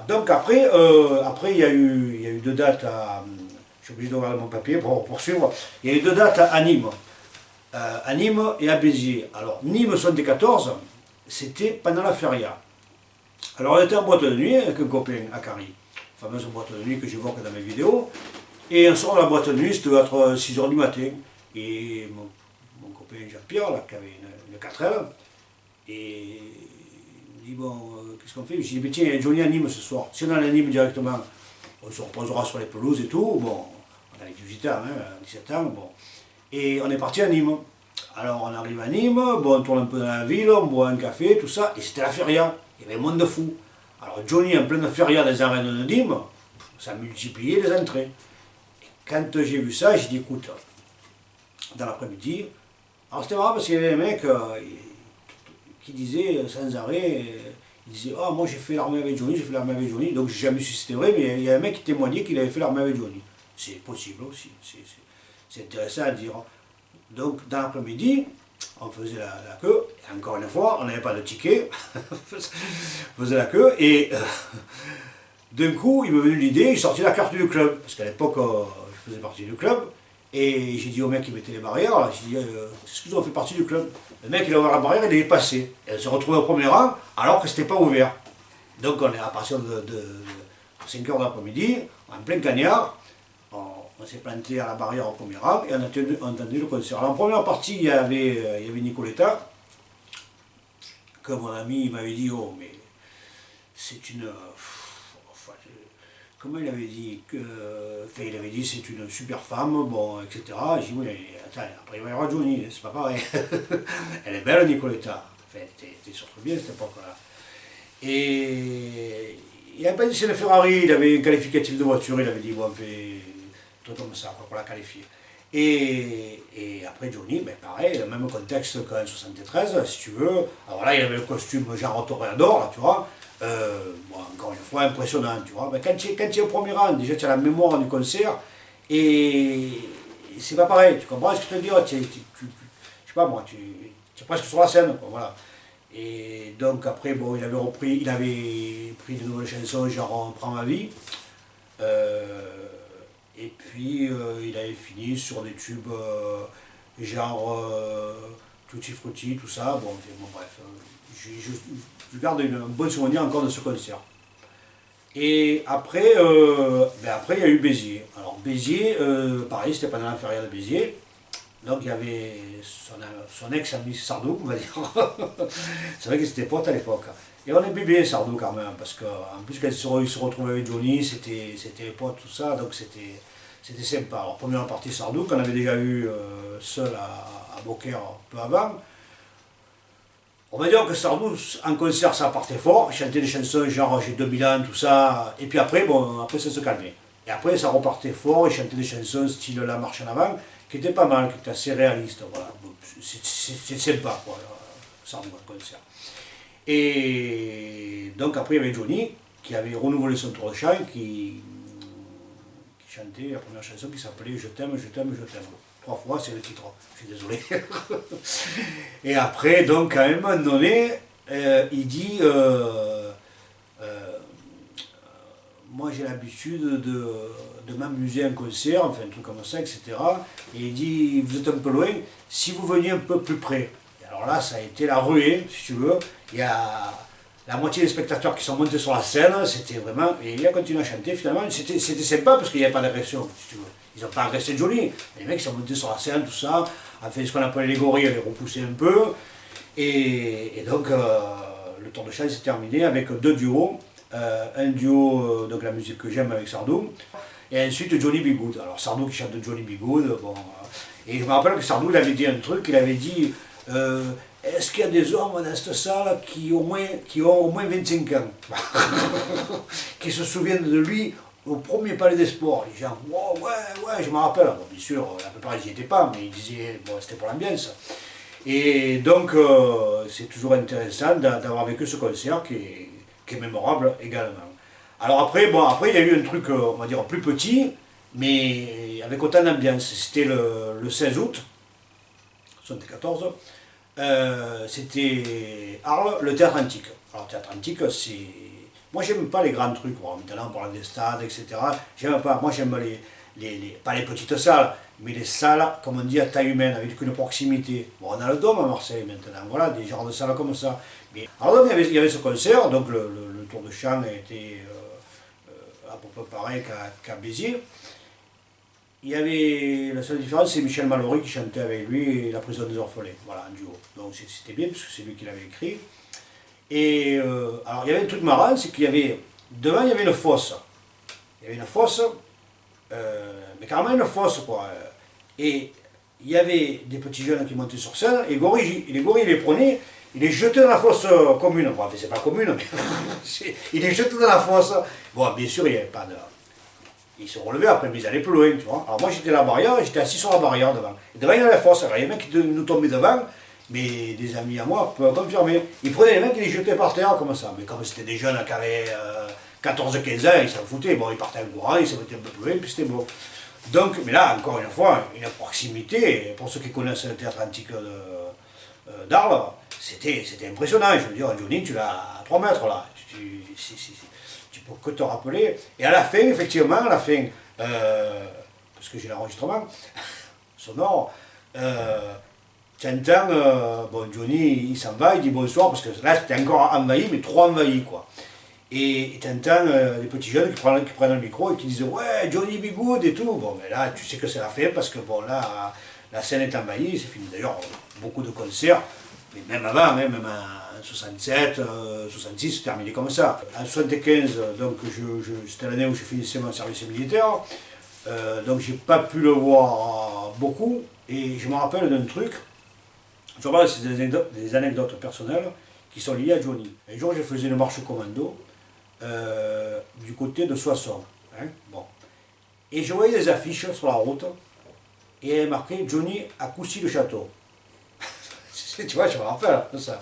voilà, donc après, il y a eu deux dates à... Je suis obligé de regarder mon papier pour poursuivre. Il y a eu deux dates à Nîmes. À Nîmes et à Béziers. Alors, Nîmes 74, c'était pendant la feria. Alors, on était en boîte de nuit avec un copain à Carry, la fameuse boîte de nuit que j'évoque dans mes vidéos. Et on sort de la boîte de nuit, c'était être 6 h du matin. Et mon copain Jean-Pierre, là, qui avait une 4L, et il me dit, bon, qu'est-ce qu'on fait? Je dis, mais tiens, il y a Johnny à Nîmes ce soir. Si on allait à Nîmes directement, on se reposera sur les pelouses et tout. Bon, on avait 18 ans, hein, 17 ans, bon. Et on est parti à Nîmes. Alors on arrive à Nîmes, bon, on tourne un peu dans la ville, on boit un café, tout ça, et c'était la feria. Il y avait un monde de fou. Alors Johnny, en pleine feria des arènes de Nîmes, ça multipliait les entrées. Et quand j'ai vu ça, j'ai dit, écoute, dans l'après-midi, alors c'était marrant parce qu'il y avait un mec qui disait sans arrêt, il disait, ah, moi j'ai fait l'armée avec Johnny, j'ai fait l'armée avec Johnny, donc j'ai jamais su si c'était vrai, mais il y a un mec qui témoignait qu'il avait fait l'armée avec Johnny. C'est possible aussi, c'est intéressant à dire. Donc dans l'après-midi, on faisait la queue, et encore une fois, on n'avait pas de ticket, on faisait la queue, et d'un coup, il m'est venu l'idée, il sortit la carte du club, parce qu'à l'époque, je faisais partie du club, et j'ai dit au mec qui mettait les barrières, j'ai dit, est-ce que vous avez fait partie du club? Le mec, il a ouvert la barrière, il est passé, et elle s'est retrouvée au premier rang, alors que c'était pas ouvert. Donc on est à partir de 5 h de l'après-midi, en plein cagnard, on s'est planté à la barrière au premier rang et on a entendu le concert. Alors en première partie, il y avait Nicoletta, que mon ami m'avait dit, oh mais c'est une... Enfin, comment il avait dit enfin, il avait dit c'est une super femme, bon, etc. J'ai dit, oui, attends, après il va y avoir Johnny, c'est pas pareil. Elle est belle, Nicoletta. Enfin, elle était surtout bien à cette époque-là. Et il n'avait pas dit c'est le Ferrari, il avait un qualificatif de voiture, il avait dit, bon, on fait tout comme ça, pour la qualifier. Et après Johnny, ben pareil, le même contexte qu'en 73, si tu veux. Alors là, il avait le costume genre toréador, là, tu vois. Bon, encore une fois, impressionnant, tu vois. Ben, quand tu es au premier rang, déjà tu as la mémoire du concert, et c'est pas pareil, tu comprends ce que je veux dire? Je sais pas moi, tu es presque sur la scène, quoi, voilà. Et donc après, bon, il avait pris de nouvelles chansons, genre On prend ma vie. Et puis il avait fini sur des tubes genre Tutti Frutti, tout ça. Bon, bref, je garde un bon souvenir encore de ce concert. Et après, après il y a eu Béziers. Alors Béziers, pareil, c'était pendant la feria de Béziers. Donc il y avait son ex-ami Sardou, on va dire. C'est vrai que c'était pote à l'époque. Et on aimait bien Sardou quand même, parce qu'en plus quand il se retrouvait avec Johnny, c'était pote, tout ça, donc c'était sympa. Alors première partie Sardou, qu'on avait déjà eu seul à Beaucaire un peu avant. On va dire que Sardou, en concert, ça partait fort, il chantait des chansons genre J'ai 2000 ans, tout ça, et puis après, bon, après ça se calmait. Et après ça repartait fort, il chantait des chansons style La marche en avant, qui était pas mal, qui était assez réaliste, voilà. C'est sympa, quoi, Sardou, en concert. Et donc après il y avait Johnny, qui avait renouvelé son tour de chant, qui chantait la première chanson qui s'appelait Je t'aime, je t'aime, je t'aime. 3 fois, c'est le titre, je suis désolé. Et après, donc, à un moment donné, il dit moi j'ai l'habitude de m'amuser en concert, enfin un truc comme ça, etc. Et il dit, vous êtes un peu loin, si vous veniez un peu plus près. Et alors là, ça a été la ruée, si tu veux. Il y a la moitié des spectateurs qui sont montés sur la scène, c'était vraiment... Et il a continué à chanter, finalement, c'était sympa parce qu'il n'y avait pas d'agression, si tu veux. Ils n'ont pas agressé Johnny. Les mecs sont montés sur la scène, tout ça, ont fait ce qu'on appelait les gorilles, les repousser un peu. Et donc, le tour de chant s'est terminé avec 2 duos. Un duo, donc la musique que j'aime avec Sardou, et ensuite Johnny B. Goode. Alors Sardou qui chante Johnny B. Goode, bon, et je me rappelle que Sardou il avait dit un truc, il avait dit est-ce qu'il y a des hommes dans cette salle qui ont au moins 25 ans qui se souviennent de lui au premier palais des sports? Les gens, oh, ouais, je me rappelle. Bon, bien sûr, la plupart ils n'y étaient pas, mais ils disaient, bon, c'était pour l'ambiance. Et donc, c'est toujours intéressant d'avoir vécu ce concert qui est mémorable également. Alors après, bon, après il y a eu un truc, on va dire, plus petit, mais avec autant d'ambiance. C'était le 16 août 1974. C'était Arles, le Théâtre Antique. Alors, le Théâtre Antique, Moi, j'aime pas les grands trucs. Bon, maintenant, on parle des stades, etc. J'aime pas. Moi, j'aime pas les petites salles, mais les salles, comme on dit, à taille humaine, avec une proximité. Bon, on a le Dôme à Marseille maintenant, voilà, des genres de salles comme ça. Mais, alors, donc, il y avait ce concert, donc le tour de chant a été à peu près pareil qu'à Béziers. Il y avait, la seule différence, c'est Michel Mallory qui chantait avec lui La prison des orphelins, voilà, en duo. Donc c'était bien, parce que c'est lui qui l'avait écrit. Et alors il y avait un truc marrant, c'est qu'il y avait, devant il y avait une fosse. Il y avait une fosse, mais carrément une fosse quoi. Et il y avait des petits jeunes qui montaient sur scène, et les gorilles les prenaient, ils les jetaient dans la fosse commune. Bon, c'est pas commune, mais ils les jetaient dans la fosse. Bon, bien sûr, il n'y avait pas de... Ils se relevaient après, mais ils allaient plus loin, tu vois. Alors moi j'étais à la barrière, j'étais assis sur la barrière devant. Et devant il y avait la fosse, alors il y a des mecs qui nous tombaient devant, mais des amis à moi peuvent confirmer. Ils prenaient les mecs et les jetaient par terre comme ça. Mais comme c'était des jeunes qui avaient 14-15 ans, ils s'en foutaient. Bon, ils partaient en courant, ils se mettaient un peu plus loin, puis c'était bon. Donc, mais là, encore une fois, une proximité, pour ceux qui connaissent le théâtre antique d'Arles, c'était impressionnant. Je veux dire, Johnny, tu l'as à 3 mètres là. Tu peux que te rappeler. Et à la fin, effectivement, à la fin, parce que j'ai l'enregistrement sonore, tu entends, bon, Johnny, il s'en va, il dit bonsoir, parce que là, c'était encore envahi, mais trop envahi, quoi. Et tu entends les petits jeunes qui prennent le micro et qui disent ouais, Johnny be good et tout. Bon, mais là, tu sais que c'est la fin, parce que bon, là, la scène est envahie, c'est fini. D'ailleurs, beaucoup de concerts, mais même avant, même en 67, 66, c'est terminé comme ça. En 75, donc, c'était l'année où je finissais mon service militaire, donc j'ai pas pu le voir beaucoup, et je me rappelle d'un truc. Je parle, c'est des anecdotes personnelles qui sont liées à Johnny. Un jour, je faisais une marche commando du côté de Soissons. Hein, bon. Et je voyais des affiches sur la route, et il y avait marqué Johnny à Coucy-le-Château. Tu vois, je me rappelle de ça.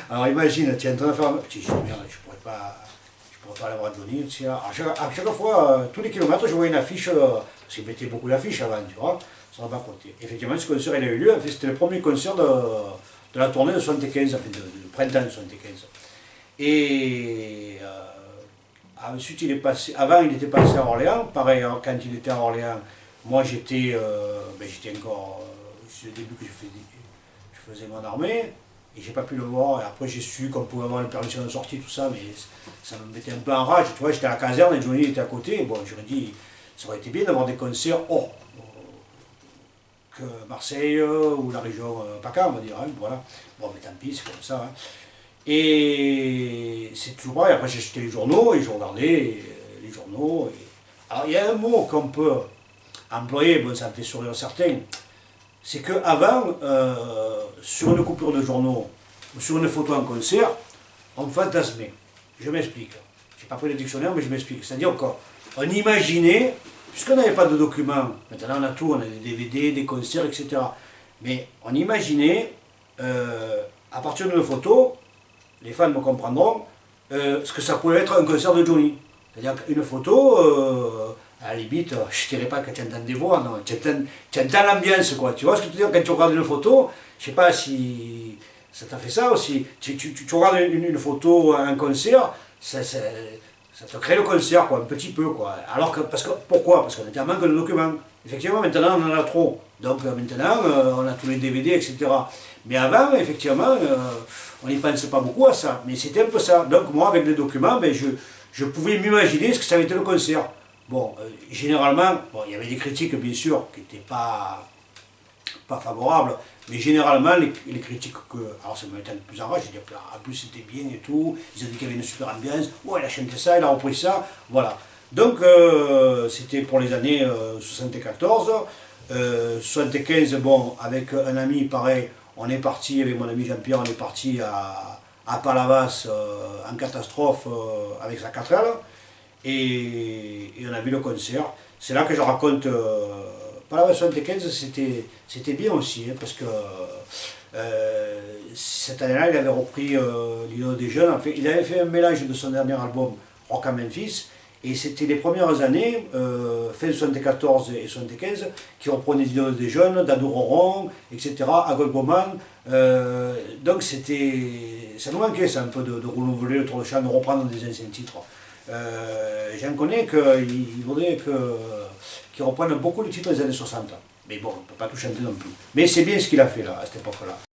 Alors imagine, tu es en train de faire... Je dis, merde, je pourrais pas aller voir Johnny. À chaque fois, tous les kilomètres, je voyais une affiche, parce qu'il mettait beaucoup d'affiches avant, tu vois, sur le bas-côté. Effectivement, ce concert, il a eu lieu, c'était le premier concert de la tournée de 75, enfin, du printemps de 75. Et ensuite, il est passé, avant, il était passé à Orléans. Pareil, hein, quand il était à Orléans, moi, j'étais encore, c'est le début que je faisais mon armée, et j'ai pas pu le voir. Et après, j'ai su qu'on pouvait avoir une permission de sortie, tout ça, mais ça me mettait un peu en rage. Tu vois, j'étais à la caserne et Johnny était à côté. Bon, j'aurais dit, ça aurait été bien d'avoir des concerts hors que Marseille ou la région PACA, on va dire. Hein, voilà. Bon, mais tant pis, c'est comme ça. Hein. Et c'est toujours pareil. Après, j'ai acheté les journaux et je regardais les journaux. Alors, il y a un mot qu'on peut employer, bon, ça me fait sourire certains. C'est qu'avant, sur une coupure de journaux ou sur une photo en concert, on fantasmait. Je m'explique. Je n'ai pas pris le dictionnaire, mais je m'explique. C'est-à-dire qu'on imaginait, puisqu'on n'avait pas de documents, maintenant on a tout, on a des DVD, des concerts, etc. Mais on imaginait, à partir d'une photo, les fans me comprendront, ce que ça pouvait être un concert de Johnny. C'est-à-dire qu'une photo, à la limite, je ne dirais pas que tu entends des voix, non, tu entends l'ambiance, quoi. Tu vois ce que je veux dire, quand tu regardes une photo, je ne sais pas si ça t'a fait ça aussi, tu regardes une photo, un concert, ça te crée le concert, quoi, un petit peu, quoi. Alors que, pourquoi? Parce qu'on était en manque de documents. Effectivement, maintenant, on en a trop. Donc maintenant, on a tous les DVD, etc. Mais avant, effectivement, on n'y pense pas beaucoup à ça. Mais c'était un peu ça. Donc moi, avec les documents, ben, je pouvais m'imaginer ce que ça avait été le concert. Bon, généralement, bon, il y avait des critiques, bien sûr, qui n'étaient pas favorables, mais généralement, les critiques que... Alors ça me mettait de plus en rage, j'ai dit, en plus c'était bien et tout, ils ont dit qu'il y avait une super ambiance, ouais, il a chanté ça, il a repris ça, voilà. Donc, c'était pour les années 74, 75, bon, avec un ami, pareil, on est parti, avec mon ami Jean-Pierre, on est parti à Palavas, en catastrophe, avec sa 4L, et on a vu le concert. C'est là que je raconte, Palavas 75, c'était bien aussi, hein, parce que cette année-là, il avait repris l'Îlot des Jeunes, en fait, il avait fait un mélange de son dernier album, Rock à Memphis, et c'était les premières années, fin 74 et 75, qui reprenaient l'Îlot des Jeunes, Dadou Roron, etc., Agol Goman, donc c'était ça nous manquait ça un peu de renouveler le Tour de Chant, de reprendre des anciens titres. J'en connais qu'il voudrait qu'ils reprennent beaucoup de titres des années 60. Mais bon, on ne peut pas tout chanter non plus. Mais c'est bien ce qu'il a fait là, à cette époque-là.